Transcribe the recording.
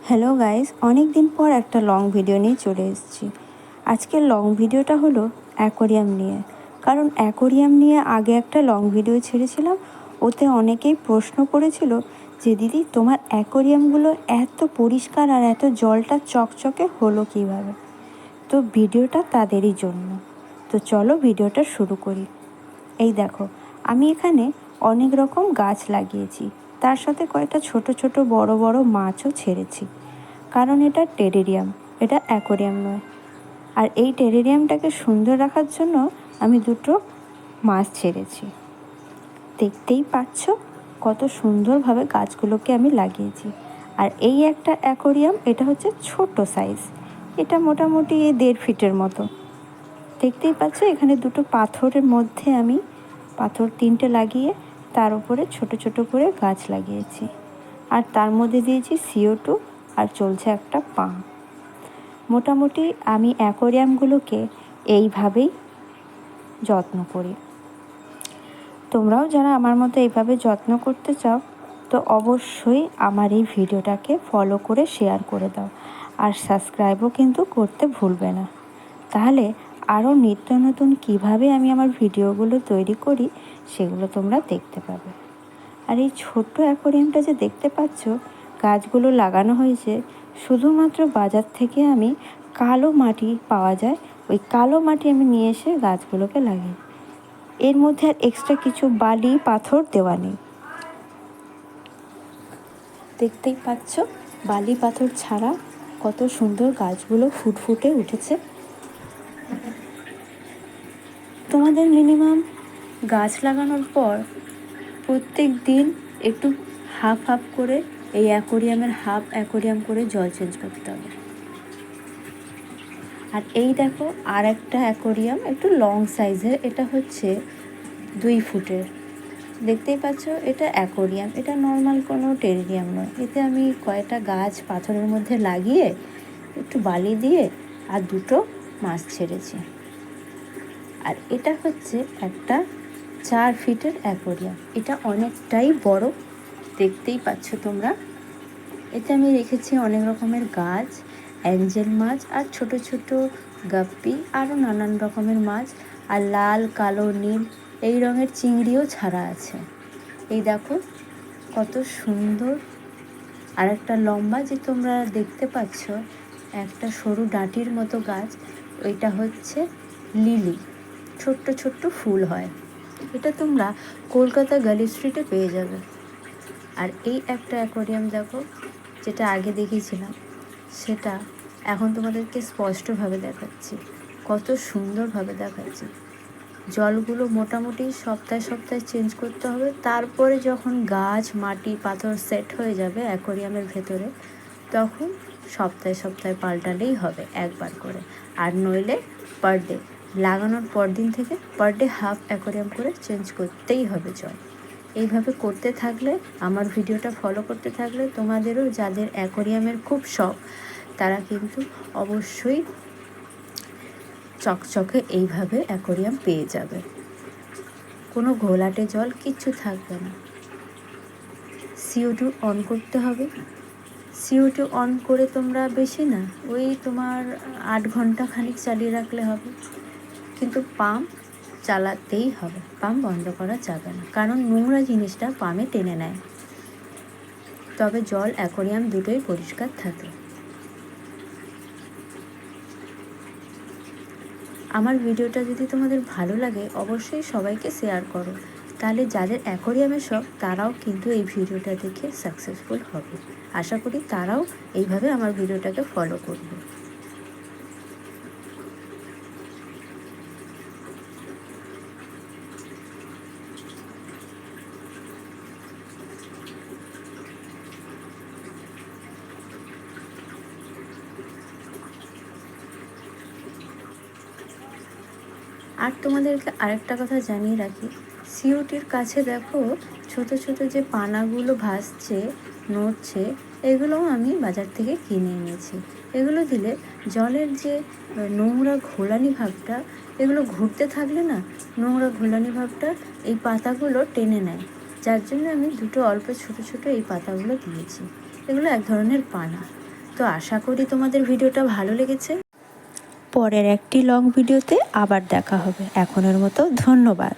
Hello guys, অনেক দিন পর একটা লং ভিডিও নিয়ে চলে এসেছি। আজকের লং ভিডিওটা হলো অ্যাকোরিয়াম নিয়ে। কারণ অ্যাকোরিয়াম নিয়ে আগে একটা লং ভিডিও ছেড়েছিলাম, ওতে অনেকেই প্রশ্ন করেছিল যে দিদি তোমার অ্যাকোরিয়ামগুলো এত পরিষ্কার আর এত জলটা চকচকে হলো কীভাবে। তো ভিডিওটা তাদেরই জন্য। তো চলো ভিডিওটা শুরু করি। এই দেখো, আমি এখানে অনেক রকম গাছ লাগিয়েছি, তার সাথে কয়েকটা ছোট ছোট বড় বড় মাছও ছেড়েছি। কারণ এটা টেরেরিয়াম, এটা অ্যাকোরিয়াম নয়। আর এই টেরেরিয়ামটাকে সুন্দর রাখার জন্য আমি দুটো মাছ ছেড়েছি। দেখতেই পাচ্ছ কত সুন্দরভাবে গাছগুলোকে আমি লাগিয়েছি। আর এই একটা অ্যাকোরিয়াম, এটা হচ্ছে ছোট সাইজ, এটা মোটামুটি 1.5 ফিটের মতো। দেখতেই পাচ্ছ এখানে দুটো পাথরের মধ্যে আমি পাথর 3টে লাগিয়ে তার উপরে ছোট ছোট করে গাছ লাগিয়েছি। আর তার মধ্যে দিয়েছি CO2 আর চলছে একটা পাম্প। মোটামুটি আমি অ্যাকোরিয়ামগুলোকে এইভাবেই যত্ন করি। তোমরাও যারা আমার মতো এইভাবে যত্ন করতে চাও তো অবশ্যই আমার এই ভিডিওটাকে ফলো করে শেয়ার করে দাও, আর সাবস্ক্রাইবও কিন্তু করতে ভুলবে না। তাহলে আরও নিত্য নতুন কীভাবে আমি আমার ভিডিওগুলো তৈরি করি সেগুলো তোমরা দেখতে পাবে। আর এই ছোট্ট অ্যাকোরিয়ামটা যে দেখতে পাচ্ছ, গাছগুলো লাগানো হয়েছে শুধুমাত্র বাজার থেকে আমি কালো মাটি পাওয়া যায়, ওই কালো মাটি আমি নিয়ে এসে গাছগুলোকে লাগাই। এর মধ্যে আর এক্সট্রা কিছু বালি পাথর দেওয়া নেই। দেখতেই পাচ্ছ বালি পাথর ছাড়া কত সুন্দর গাছগুলো ফুটফুটে উঠেছে। তোমাদের মিনিমাম গাছ লাগানোর পর প্রত্যেক দিন একটু হাফ হাফ করে এই অ্যাকোরিয়ামের হাফ অ্যাকোরিয়াম করে জল চেঞ্জ করতে হবে। আর এই দেখো আর একটা অ্যাকোরিয়াম একটু লং সাইজের, এটা হচ্ছে 2 ফুটের। দেখতেই পাচ্ছ এটা অ্যাকোরিয়াম, এটা নর্মাল কোনো টেরেরিয়াম নয়। এতে আমি কয়েকটা গাছ পাথরের মধ্যে লাগিয়ে একটু বালি দিয়ে আর দুটো মাছ ছেড়েছি। আর এটা হচ্ছে একটা 4 ফিটের অ্যাকোরিয়াম, এটা অনেকটাই বড়, দেখতেই পাচ্ছ তোমরা। এতে আমি রেখেছি অনেক রকমের গাছ, অ্যাঞ্জেল মাছ আর ছোট ছোট গাপ্পি, আরও নানান রকমের মাছ, আর লাল কালো নীল এই রঙের চিংড়িও ছাড়া আছে। এই দেখো কত সুন্দর। আর একটা লম্বা যে তোমরা দেখতে পাচ্ছ একটা সরু ডাঁটির মতো গাছ, ওইটা হচ্ছে লিলি, ছোট্ট ছোট্ট ফুল হয়। এটা তোমরা কলকাতা গালি স্ট্রিটে পেয়ে যাবে। আর এই একটা অ্যাকোরিয়াম দেখো, যেটা আগে দেখিয়েছিলাম সেটা এখন তোমাদেরকে স্পষ্টভাবে দেখাচ্ছি, কত সুন্দরভাবে দেখাচ্ছি। জলগুলো মোটামুটি সপ্তাহে সপ্তাহে চেঞ্জ করতে হবে। তারপরে যখন গাছ মাটি পাথর সেট হয়ে যাবে অ্যাকোরিয়ামের ভেতরে, তখন সপ্তাহে সপ্তাহে পাল্টালেই হবে একবার করে। আর নইলে পার ডে, লাগানোর পর দিন থেকে পার ডে হাফ অ্যাকোরিয়াম করে চেঞ্জ করতেই হবে জল। এইভাবে করতে থাকলে, আমার ভিডিওটা ফলো করতে থাকলে, তোমাদেরও যাদের অ্যাকোরিয়ামের খুব শখ তারা কিন্তু অবশ্যই চকচকে এইভাবে অ্যাকোরিয়াম পেয়ে যাবে। কোনো ঘোলাটে জল কিচ্ছু থাকবে না। CO2 অন করতে হবে। CO2 অন করে তোমরা বেশি না, ওই তোমার 8 ঘন্টা খানিক চালিয়ে রাখলে হবে। কিন্তু পাম্প চালাতেই হবে, পাম্প বন্ধ করা যাবে না, কারণ নোংরা জিনিসটা পাম্পে টেনে নেয়। তবে জল অ্যাকোরিয়াম দুটোই পরিষ্কার থাকে। আমার ভিডিওটা যদি তোমাদের ভালো লাগে অবশ্যই সবাইকে শেয়ার করো, তাহলে যাদের অ্যাকোরিয়ামের শখ তারাও কিন্তু এই ভিডিওটা দেখে সাকসেসফুল হবে। আশা করি তারাও এইভাবে আমার ভিডিওটাকে ফলো করবে। আর তোমাদেরকে আরেকটা কথা জানিয়ে রাখি, CO2-র কাছে দেখো ছোট ছোট যে পানাগুলো ভাসছে নড়ছে, এগুলোও আমি বাজার থেকে কিনে এনেছি। এগুলো দিলে জলের যে নোংরা ঘোলানি ভাবটা, এগুলো ঘুরতে থাকলে না নোংরা ঘোলানি ভাবটা এই পাতাগুলো টেনে নেয়। যার জন্য আমি দুটো অল্প ছোট ছোট এই পাতাগুলো দিয়েছি। এগুলো এক ধরনের পানা। তো আশা করি তোমাদের ভিডিওটা ভালো লেগেছে। পরের একটি লং ভিডিওতে আবার দেখা হবে। এখনের মতো ধন্যবাদ।